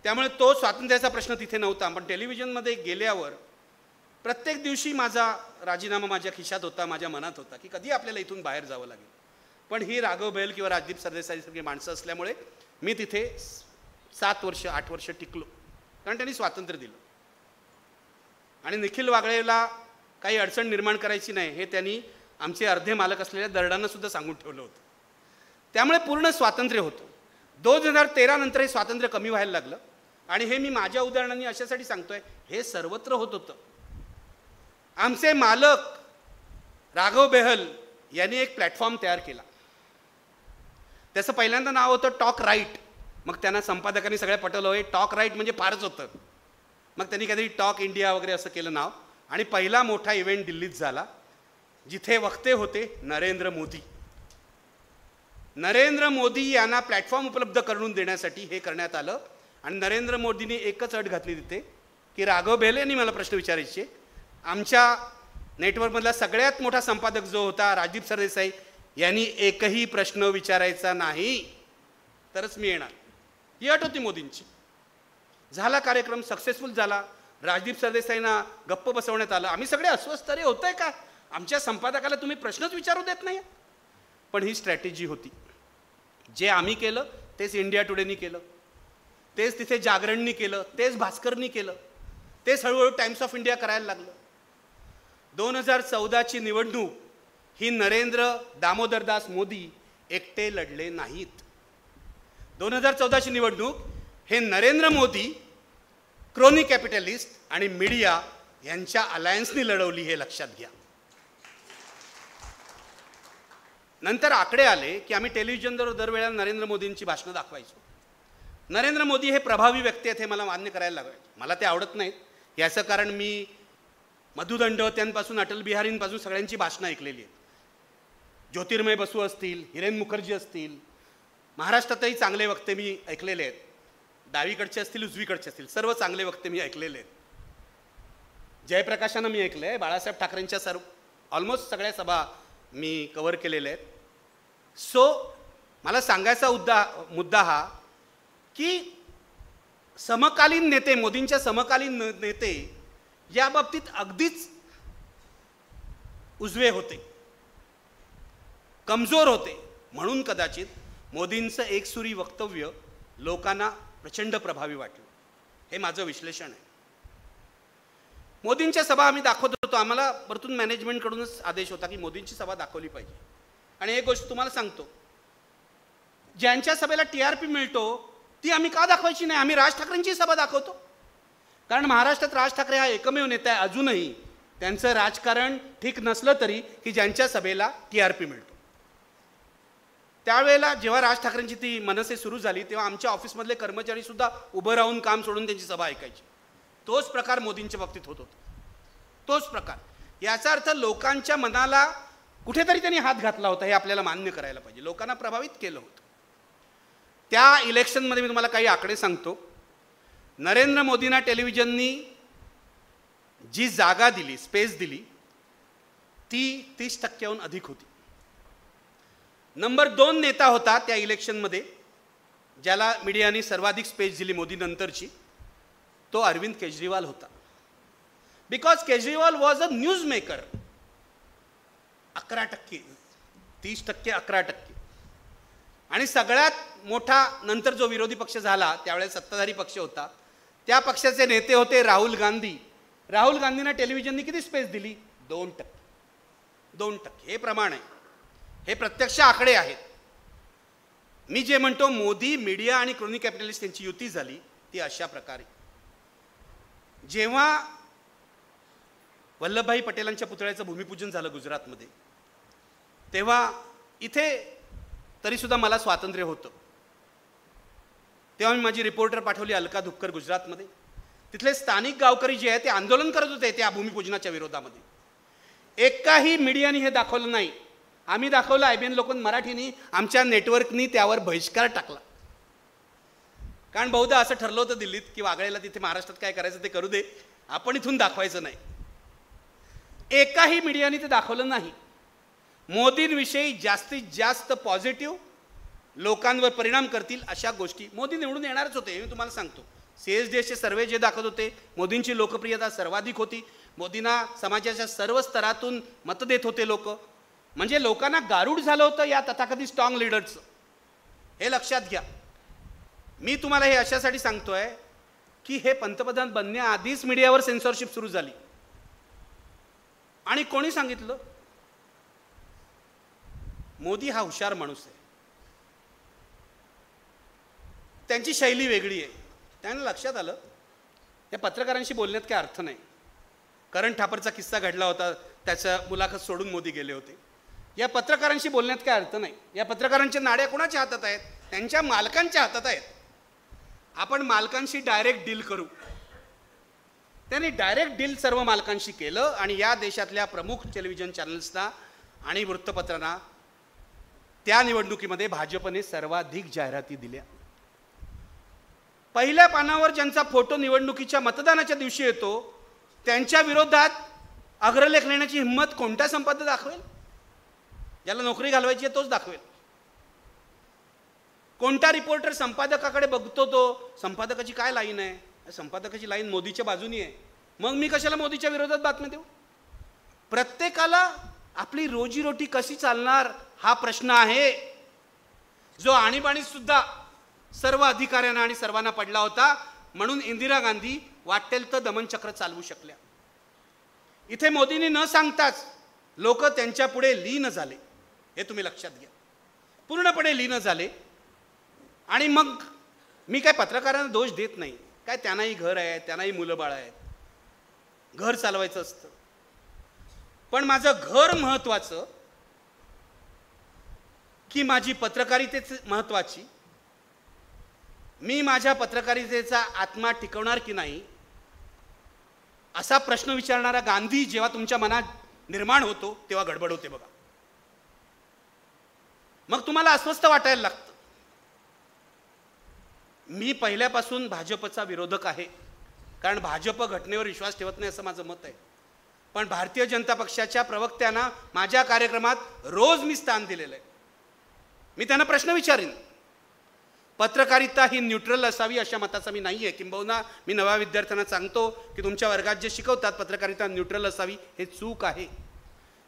त्यामुळे तो स्वातंत्र्याचा प्रश्न तिथे नव्हता. पण टेलिव्हिजनमध्ये गेल्यावर प्रत्येक दिवशी माझा राजीनामा माझ्या खिशात होता, माझ्या मनात होता की कधी आपल्याला इथून बाहेर जावं लागेल. पण ही राघव बेहल किंवा राजदीप सरदेसाईसारखी माणसं असल्यामुळे मी तिथे 7 वर्ष 8 वर्ष टिकलो, कारण त्यांनी स्वातंत्र्य दिलं. आणि निखिल वागळेला काही अडचण निर्माण करायची नाही हे त्यांनी आमचे अर्धे मालक असलेल्या दरडांना सुद्धा सांगून ठेवलं होतं. त्यामुळे पूर्ण स्वातंत्र्य होतं. 2013 नंतर हे स्वातंत्र्य कमी व्हायला लागलं. आणि हे मी माझ्या उदाहरणांनी अशासाठी सांगतोय, हे सर्वत्र होत होतं. आमचे मालक राघव बेहल यांनी एक प्लॅटफॉर्म तयार केला. त्याचं पहिल्यांदा नाव होतं टॉक राईट. मग त्यांना संपादकांनी सगळ्या पटवलं, हे टॉक राईट म्हणजे फारच होतं. मग त्यांनी काहीतरी टॉक इंडिया वगैरे असं केलं नाव. आणि पहिला मोठा इव्हेंट दिल्लीत झाला, जिथे वक्ते होते नरेंद्र मोदी. नरेंद्र मोदी यांना प्लॅटफॉर्म उपलब्ध करून देण्यासाठी हे करण्यात आलं. आणि नरेंद्र मोदींनी एकच अट घातली तिथे की राघव बेहल यांनी मला प्रश्न विचारायचे, आमच्या नेटवर्कमधला सगळ्यात मोठा संपादक जो होता राजदीप सरदेसाई यांनी एकही प्रश्न विचारायचा नाही तरच मी येणार. ही अट होती मोदींची. झाला कार्यक्रम, सक्सेसफुल झाला. राजदीप सरदेसाईंना गप्प बसवण्यात आलं. आम्ही सगळे अस्वस्थ, अरे होतंय का, आमच्या संपादकाला तुम्ही प्रश्नच विचारू देत नाही. पण ही स्ट्रॅटेजी होती. जे आम्ही केलं तेच इंडिया टुडेनी केलं, तेच तिथे जागरणनी केलं, तेच भास्करनी केलं, तेच हळूहळू टाइम्स ऑफ इंडिया करायला लागलं. 2014ची निवडणूक ही नरेंद्र दामोदरदास मोदी एकटे लढले नाहीत. 2014ची निवडणूक हे नरेंद्र मोदी, क्रोनी कॅपिटलिस्ट आणि मीडिया यांच्या अलायन्सनी लढवली, हे लक्षात घ्या. नंतर आकडे आले की आम्ही टेलिव्हिजनवर दरवेळेला नरेंद्र मोदींची भाषणं दाखवायचो. नरेंद्र मोदी हे प्रभावी व्यक्ती आहेत हे मला मान्य करायला लागायचं. मला ते आवडत नाहीत. याचं कारण मी मधु दंडवत्यांपासून अटल बिहारींपासून सगळ्यांची भाषणं ऐकलेली आहेत. ज्योतिर्मय बसू असतील, हिरेन मुखर्जी असतील, महाराष्ट्रातही चांगले वक्ते मी ऐकलेले आहेत. डावीकडचे असतील, उजवीकडचे असतील, सर्व चांगले वक्ते मी ऐकलेले आहेत. जयप्रकाशानं मी ऐकलं आहे. बाळासाहेब ठाकरेंच्या ऑलमोस्ट सगळ्या सभा मी कव्हर केलेल्या आहेत. सो मला सांगायचा मुद्दा हा की समकालीन नेते, मोदींच्या समकालीन नेते या बाबतीत अगदीच उजवे होते, कमजोर होते. म्हणून कदाचित मोदींचं एकसुरी वक्तव्य लोकांना प्रचंड प्रभावी वाटलं. हे माझं विश्लेषण आहे. मोदींच्या सभा आम्ही दाखवत होतो. आम्हाला वरतून मॅनेजमेंटकडूनच आदेश होता की मोदींची सभा दाखवली पाहिजे. आणि एक गोष्ट तुम्हाला सांगतो, ज्यांच्या सभेला TRP मिळतो ती आम्ही का दाखवायची नाही? आम्ही राज ठाकरेंची सभा दाखवतो. कारण महाराष्ट्रात राज ठाकरे हा एकमेव नेता आहे अजूनही, त्यांचं राजकारण ठीक नसलं तरी, की ज्यांच्या सभेला TRP मिळतो. त्यावेळेला जेव्हा राज ठाकरेंची ती मनसे सुरू झाली तेव्हा आमच्या ऑफिसमधले कर्मचारी सुद्धा उभं राहून काम सोडून त्यांची सभा ऐकायची. तोच प्रकार मोदींच्या बाबतीत होत होता. तोच प्रकार. याचा अर्थ लोकांच्या मनाला कुठेतरी त्यांनी हात घातला होता, हे आपल्याला मान्य करायला पाहिजे. लोकांना प्रभावित केलं होतं. त्या इलेक्शनमध्ये मी तुम्हाला काही आकडे सांगतो. नरेंद्र मोदींना टेलिव्हिजननी जी जागा दिली, स्पेस दिली, ती 30% अधिक होती. नंबर 2 नेता होता त्या इलेक्शनमध्ये ज्याला मीडियाने सर्वाधिक स्पेस दिली मोदी नंतरची, तो अरविंद केजरीवाल होता. Because Kejriwal was a news maker. 11%, 30%, 11%. आणि सगळ्यात मोठा नंतर जो विरोधी पक्ष झाला त्यावेळेस सत्ताधारी पक्ष होता, त्या पक्षाचे नेते होते राहुल गांधी. राहुल गांधींना टेलिव्हिजनने किती स्पेस दिली? 2%. 2% हे प्रमाण आहे, हे प्रत्यक्ष आकडे आहेत. मी जे म्हणतो मोदी, मीडिया आणि क्रोनी कॅपिटलिस्ट यांची युती झाली ती अशा प्रकारे. जेव्हा वल्लभभाई पटेलांच्या पुतळ्याचं भूमिपूजन झालं गुजरातमध्ये, तेव्हा इथे तरीसुद्धा मला स्वातंत्र्य होतं. तेव्हा मी माझी रिपोर्टर पाठवली अलका धुक्कर गुजरातमध्ये. तिथले स्थानिक गावकरी जे आहे ते आंदोलन करत होते त्या भूमिपूजनाच्या विरोधामध्ये. एकाही मीडियाने हे दाखवलं नाही. आम्ही दाखवलं, IBN लोकन मराठीनी आमच्या नेटवर्कनी त्यावर बहिष्कार टाकला. कारण बहुधा असं ठरलं होतं दिल्लीत की वागळेला तिथे महाराष्ट्रात काय करायचं ते करू दे, आपण इथून दाखवायचं नाही. एकाही मीडियाने ते दाखवलं नाही. मोदींविषयी जास्तीत जास्त पॉझिटिव्ह, लोकांवर परिणाम करतील अशा गोष्टी. मोदी निवडून येणारच होते, मी तुम्हाला सांगतो. CSDSचे सर्वे जे दाखवत होते मोदींची लोकप्रियता सर्वाधिक होती. मोदींना समाजाच्या सर्व स्तरातून मत देत होते लोक. म्हणजे लोकांना गारूड झालं होतं या तथाकथित स्ट्रॉंग लीडरचं. हे लक्षात घ्या. मी तुम्हाला हे अशासाठी सांगतोय की हे पंतप्रधान बनण्याआधीच मीडियावर सेन्सॉरशिप सुरू झाली. आणि कोणी सांगितलं? मोदी हा हुशार माणूस आहे, त्यांची शैली वेगळी आहे. त्यांना लक्षात आलं या पत्रकारांशी बोलण्यात काही अर्थ नाही. करण ठापरचा किस्सा घडला होता, त्याचा मुलाखत सोडून मोदी गेले होते. या पत्रकारांशी बोलण्यात काही अर्थ नाही. या पत्रकारांच्या नाड्या कोणाच्या हातात आहेत? त्यांच्या मालकांच्या हातात आहेत. आपण मालकांशी डायरेक्ट डील करू. त्यांनी डायरेक्ट डील सर्व मालकांशी केलं आणि या देशातल्या प्रमुख टेलिव्हिजन चॅनल्सना आणि वृत्तपत्रांना त्या निवडणुकीमध्ये भाजपने सर्वाधिक जाहिराती दिल्या. पहिल्या पानावर ज्यांचा फोटो निवडणुकीच्या मतदानाच्या दिवशी येतो त्यांच्या विरोधात अग्रलेख लिहिण्याची हिंमत कोणता संपादक दाखवेल? ज्याला नोकरी घालवायची आहे तोच दाखवेल. कोणता रिपोर्टर संपादकाकडे बघतो तो संपादकाची काय लाईन आहे? संपादकाची लाईन मोदीच्या बाजूनी आहे, मग मी कशाला मोदीच्या विरोधात बातमी देऊ? प्रत्येकाला आपली रोजीरोटी कशी चालणार हा प्रश्न आहे, जो आणीबाणीत सुद्धा सर्व अधिकाऱ्यांना आणि सर्वांना पडला होता. म्हणून इंदिरा गांधी वाटेल तर दमनचक्र चालवू शकल्या. इथे मोदींनी न सांगताच लोक त्यांच्या पुढे लीन झाले. हे तुम्ही लक्षात घ्या, पूर्णपणे लीन झाले. आणि मग मी काय पत्रकारांना दोष देत नाही, काय त्यांनाही घर आहे, त्यांनाही मुलं बाळ आहेत, घर चालवायचं असतं. पण माझं घर महत्वाचं की माझी पत्रकारितेच महत्वाची? मी माझ्या पत्रकारितेचा आत्मा टिकवणार की नाही असा प्रश्न विचारणारा गांधी जेव्हा तुमच्या मनात निर्माण होतो तेव्हा गडबड होते बघा. मग तुम्हाला अस्वस्थ वाटायला लागतं. मी पहिल्यापासून भाजपचा विरोधक आहे, कारण भाजप घटनेवर विश्वास ठेवत नाही असं माझं मत आहे. पण भारतीय जनता पक्षाच्या प्रवक्त्यांना माझ्या कार्यक्रमात रोज मी स्थान दिलेलं आहे. मी त्यांना प्रश्न विचारीन. पत्रकारिता ही न्यूट्रल असावी अशा मताचा मी नाही आहे. किंबहुना मी नव्या विद्यार्थ्यांना सांगतो की तुमच्या वर्गात जे शिकवतात पत्रकारिता न्यूट्रल असावी, हे चूक आहे.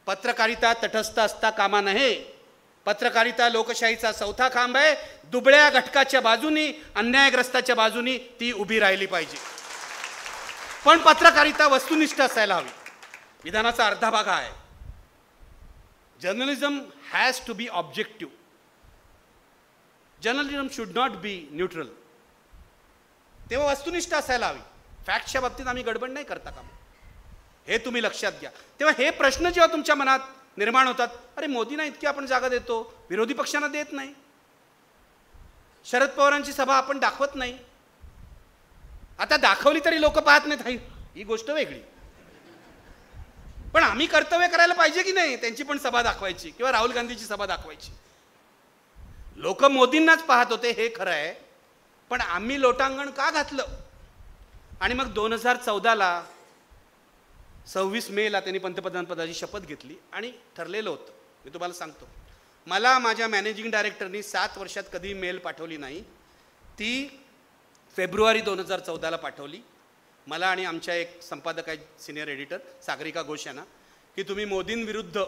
पत्रकारिता तटस्थ असता कामा नये. पत्रकारिता लोकशाहीचा चौथा खांब आहे. दुबळ्या घटकाच्या बाजूनी, अन्यायग्रस्ताच्या बाजूनी ती उभी राहिली पाहिजे. पण पत्रकारिता वस्तुनिष्ठ असायला हवी. विधानाचा अर्धा भाग आहे, journalism has to be objective. Journalism should not be neutral. तेव्हा वस्तुनिष्ठ असायला हवी. फॅक्टच्या बाबतीत आम्ही गडबड नाही करता कामा, हे तुम्ही लक्षात घ्या. तेव्हा हे प्रश्न जेव्हा तुमच्या मनात निर्माण होतात, अरे मोदींना इतकी आपण जागा देतो, विरोधी पक्षांना देत नाही, शरद पवारांची सभा आपण दाखवत नाही, आता दाखवली तरी लोक पाहत नाहीत, ही गोष्ट वेगळी. पण आम्ही कर्तव्य करायला पाहिजे की नाही? त्यांची पण सभा दाखवायची किंवा राहुल गांधीची सभा दाखवायची. लोक मोदींनाच पाहत होते हे खरं आहे, पण आम्ही लोटांगण का घातलं? आणि मग 2014ला 26 मेला त्यांनी पंतप्रधानपदाची शपथ घेतली आणि ठरलेलं होतं. मी तुम्हाला सांगतो, मला माझ्या मॅनेजिंग डायरेक्टरनी 7 वर्षात कधी मेल पाठवली नाही. ती फेब्रुवारी 2014ला पाठवली मला आणि आमच्या एक संपादक आहेत, सिनियर एडिटर सागरिका घोष यांना, की तुम्ही मोदींविरुद्ध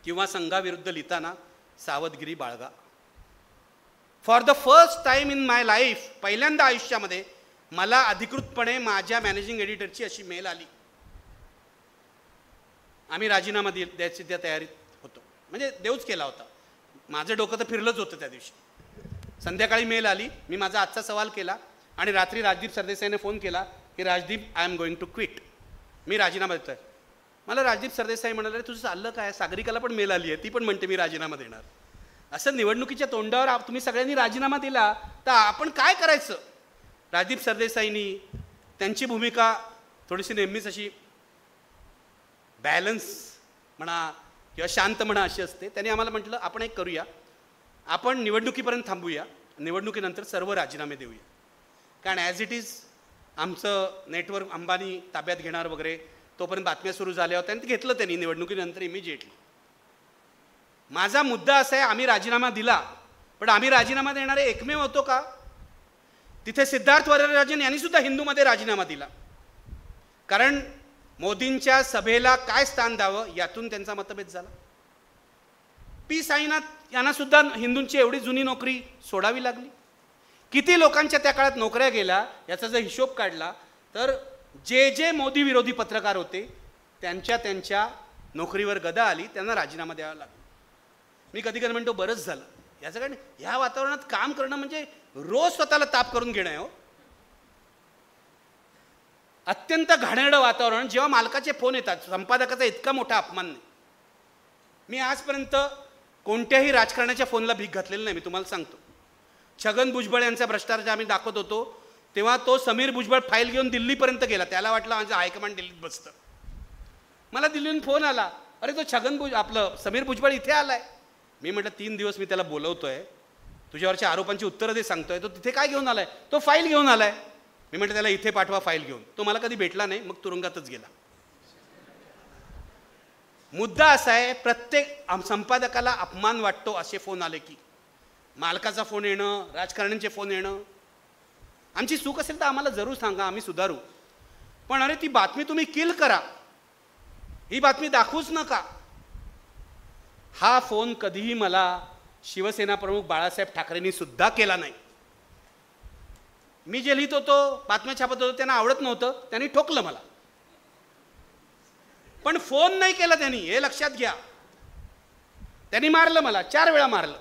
किंवा संघाविरुद्ध लिहिताना सावधगिरी बाळगा. For the first time in my life, पहिल्यांदा आयुष्यामध्ये मला अधिकृतपणे माझ्या मॅनेजिंग एडिटरची अशी मेल आली. आम्ही राजीनामा द्यायची त्या तयारीत होतो, म्हणजे देऊच केला होता. माझं डोकं तर फिरलंच होतं त्या दिवशी. संध्याकाळी मेल आली, मी माझा आजचा सवाल केला आणि रात्री राजदीप सरदेसाईने फोन केला की Rajdeep, I am going to quit, मी राजीनामा देतोय. मला राजदीप सरदेसाई म्हणाले, तुझं चाललं काय? सागरिकाला पण मेल आली आहे, ती पण म्हणते मी राजीनामा देणार. असं निवडणुकीच्या तोंडावर तुम्ही सगळ्यांनी राजीनामा दिला तर आपण काय करायचं? राजदीप सरदेसाईंनी त्यांची भूमिका थोडीशी नेहमीच अशी बॅलन्स म्हणा किंवा शांत म्हणा अशी असते. त्यांनी आम्हाला म्हटलं, आपण एक करूया, आपण निवडणुकीपर्यंत थांबूया, निवडणुकीनंतर सर्व राजीनामे देऊया. कारण ॲज इट इज आमचं नेटवर्क अंबानी ताब्यात घेणार वगैरे तोपर्यंत बातम्या सुरू झाल्या होत्या आणि ते घेतलं त्यांनी निवडणुकीनंतर इमिजिएटली. माझा मुद्दा असा आहे, आम्ही राजीनामा दिला, पण आम्ही राजीनामा देणारे एकमेव होतो का? तिथे सिद्धार्थ वरदराजन यांनी सुद्धा हिंदूमध्ये राजीनामा दिला. कारण मोदींच्या सभेला काय स्थान द्यावं यातून त्यांचा मतभेद झाला. पी साईनाथ यांना सुद्धा हिंदूंची एवढी जुनी नोकरी सोडावी लागली. किती लोकांच्या त्या काळात नोकऱ्या गेल्या याचा जर हिशोब काढला तर जे मोदी विरोधी पत्रकार होते त्यांच्या नोकरीवर गदा आली, त्यांना राजीनामा द्यावा लागला. मी कधी कधी म्हणतो बरंच झालं. याचं कारण ह्या वातावरणात काम करणं म्हणजे रोज स्वतःला ताप करून घेणं आहे हो. अत्यंत घाणेरडं वातावरण. जेव्हा मालकाचे फोन येतात, संपादकाचा इतका मोठा अपमान नाही. मी आजपर्यंत कोणत्याही राजकारणाच्या फोनला भीक घातलेलं नाही. मी तुम्हाला सांगतो, छगन भुजबळ यांचा भ्रष्टाचार आम्ही दाखवत होतो तेव्हा तो समीर भुजबळ फाईल घेऊन दिल्लीपर्यंत गेला. त्याला वाटलं माझं हायकमांड दिल्लीत बसतं. मला दिल्लीहून फोन आला, अरे तो आपलं समीर भुजबळ इथे आलाय. मी म्हटलं 3 दिवस मी त्याला बोलवतोय, तुझ्यावरच्या आरोपांची उत्तरं दे सांगतोय, तो तिथे काय घेऊन आलाय? तो फाईल घेऊन आलाय. मी म्हटलं त्याला इथे पाठवा फाईल घेऊन. तो मला कधी भेटला नाही, मग तुरुंगातच गेला. मुद्दा असा आहे, प्रत्येक संपादकाला अपमान वाटतो असे फोन आले की. मालकाचा फोन येणं, राजकारण्यांचे फोन येणं. आमची चूक असेल तर आम्हाला जरूर सांगा, आम्ही सुधारू. पण अरे ती बातमी तुम्ही किल करा, ही बातमी दाखवूच नका. हा फोन कधीही मला शिवसेना प्रमुख बाळासाहेब ठाकरेंनी सुद्धा केला नाही. मी जे लिहित होतो, बातम्या छापत होतो, त्यांना आवडत नव्हतं, त्यांनी ठोकलं मला. पण फोन नाही केला त्यांनी, हे लक्षात घ्या. त्यांनी मारलं मला, 4 वेळा मारलं.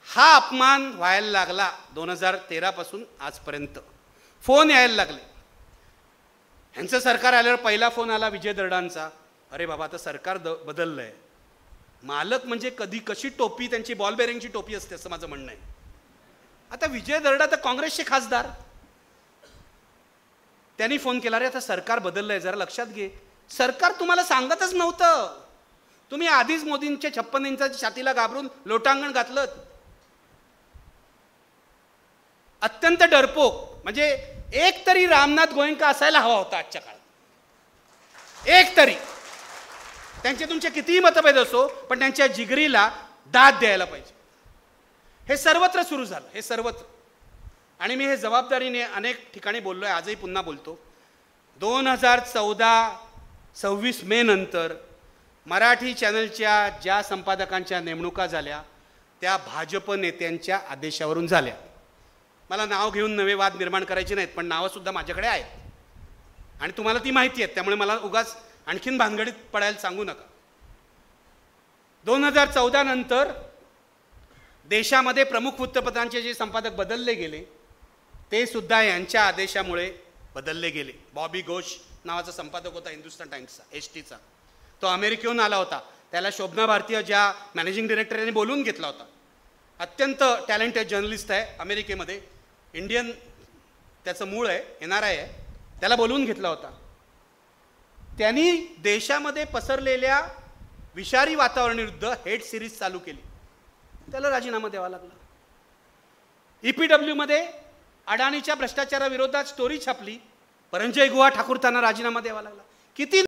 हा अपमान व्हायला लागला 2013 पासून आजपर्यंत. फोन यायला लागले. ह्यांचं सरकार आल्यावर पहिला फोन आला विजय दर्डांचा, अरे बाबा आता सरकार बदललंय. मालक म्हणजे कधी कशी टोपी, त्यांची बॉल बेरिंगची टोपी असते असं माझं म्हणणं आहे. आता विजय दर्डा तर काँग्रेसचे खासदार, त्यांनी फोन केला, रे आता सरकार बदललंय, जरा लक्षात घे. सरकार तुम्हाला सांगतच नव्हतं. तुम्ही आधीच मोदींच्या 56 इंचाच्या छातीला घाबरून लोटांगण घातलं. अत्यंत डरपोक. म्हणजे एक तरी रामनाथ गोयंका असायला हवा होता आजच्या काळात, एक तरी. त्यांचे तुमचे कितीही मतभेद असो, पण त्यांच्या जिगरीला दाद द्यायला पाहिजे. हे सर्वत्र सुरू झालं, हे सर्वत्र. आणि मी हे जबाबदारीने अनेक ठिकाणी बोललोय, आजही पुन्हा बोलतो. 2014-26 मे नंतर मराठी चॅनलच्या ज्या संपादकांच्या नेमणुका झाल्या त्या भाजप नेत्यांच्या आदेशावरून झाल्या. मला नाव घेऊन नवे वाद निर्माण करायचे नाहीत, पण नावंसुद्धा माझ्याकडे आहेत आणि तुम्हाला ती माहिती आहेत, त्यामुळे मला उगाच आणखीन भानगडीत पडायला सांगू नका. 2014 नंतर देशामध्ये प्रमुख वृत्तपत्रांचे जे संपादक बदलले गेले ते सुद्धा यांच्या आदेशामुळे बदलले गेले. बॉबी घोष नावाचा संपादक होता हिंदुस्तान टाइम्सचा, एसटीचा. तो अमेरिकेहून आला होता. त्याला शोभना भारतीय ज्या मॅनेजिंग डिरेक्टर यांनी बोलवून घेतला होता. अत्यंत टॅलेंटेड जर्नलिस्ट आहे अमेरिकेमध्ये, इंडियन त्याचं मूळ आहे, NRI आहे. त्याला बोलवून घेतला होता. त्यांनी देशामध्ये पसरलेल्या विषारी वातावरणाविरुद्ध हेड सिरीज चालू केली. त्याला राजीनामा द्यावा लागला. EPW मध्ये अडाणीच्या भ्रष्टाचाराविरोधात स्टोरी छापली, परंजय गुहा ठाकूर त्यांना राजीनामा द्यावा लागला. किती